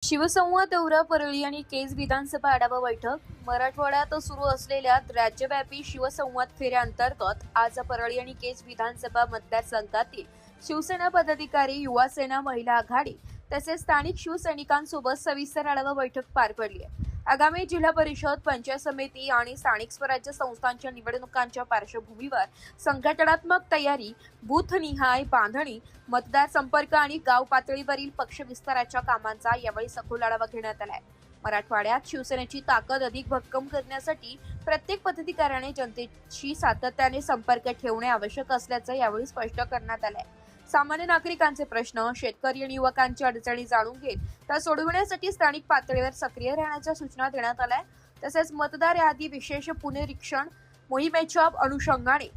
शिवसंवाद दौरा परळी आणि केज विधानसभा आढावा बैठक. मराठवाड्यात सुरू असलेल्या राज्यव्यापी शिवसंवाद फेऱ्याअंतर्गत आज परळी आणि केज विधानसभा मतदारसंघातील शिवसेना पदाधिकारी, युवा सेना, महिला आघाडी तसेच स्थानिक शिवसैनिकांसोबत सविस्तर आढावा बैठक पार पडली आहे. आगामी जिल्हा परिषद, पंचायत समिती आणि स्थानिक स्वराज्य संस्थांच्या निवडणुकांच्या पार्श्वभूमीवर संघटनात्मक तयारी, बूथनिहाय बांधणी, मतदार संपर्क आणि गाव पातळीवरील पक्ष विस्ताराच्या कामांचा यावेळी सखोल आढावा घेण्यात आलाय. मराठवाड्यात शिवसेनेची ताकद अधिक भक्कम करण्यासाठी प्रत्येक पदाधिकाऱ्याने जनतेशी सातत्याने संपर्क ठेवणे आवश्यक असल्याचं यावेळी स्पष्ट करण्यात आलंय. सामान्य नागरिकांचे प्रश्न, शेतकरी आणि युवकांच्या अडचणी जाणून घेत त्या सोडविण्यासाठी स्थानिक पातळीवर सक्रिय राहण्याच्या सूचना देण्यात आल्या. तसेच मतदार यादी विशेष पुनरीक्षण मोहिमेच्या अनुषंगाने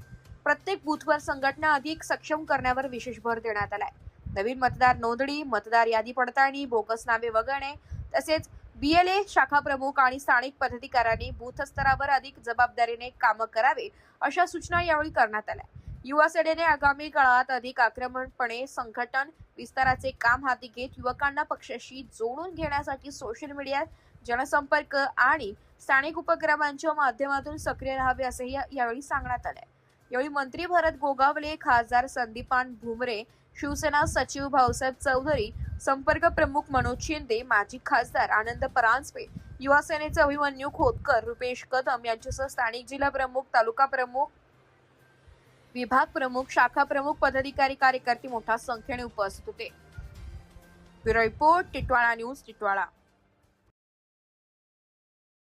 प्रत्येक बूथवर संघटना अधिक सक्षम करण्यावर विशेष भर देण्यात आलाय. नवीन मतदार नोंदणी, मतदार यादी पडताळणी, बोगस नावे वगळणे तसेच BLA शाखा प्रमुख आणि स्थानिक पदाधिकाऱ्यांनी बूथ स्तरावर अधिक जबाबदारीने काम करावे अशा सूचना यावेळी करण्यात आल्या. युवा सेनेने आगामी काळात अधिक आक्रमकपणे संघटन विस्ताराचे काम हाती घेत युवकांना पक्षाशी जोडून घेण्यासाठी सोशल मीडिया, जनसंपर्क आणि स्थानिक उपक्रमांच्या माध्यमातून सक्रिय राहावे असेही यावेळी सांगण्यात आले. यावेळी मंत्री भरत गोगावले, खासदार संदीपान भुमरे, शिवसेना सचिव भाऊसाहेब चौधरी, संपर्क प्रमुख मनोज शिंदे, माजी खासदार आनंद परांजपे, युवा सेनेचे अभिमन्यू खोतकर, रुपेश कदम यांच्यासह स्थानिक जिल्हा प्रमुख, तालुका प्रमुख, विभाग प्रमुख, शाखा प्रमुख, पदाधिकारी, कार्यकर्ते मोठ्या संख्येने उपस्थित होते. Bureau report, Titwala news, Titwala.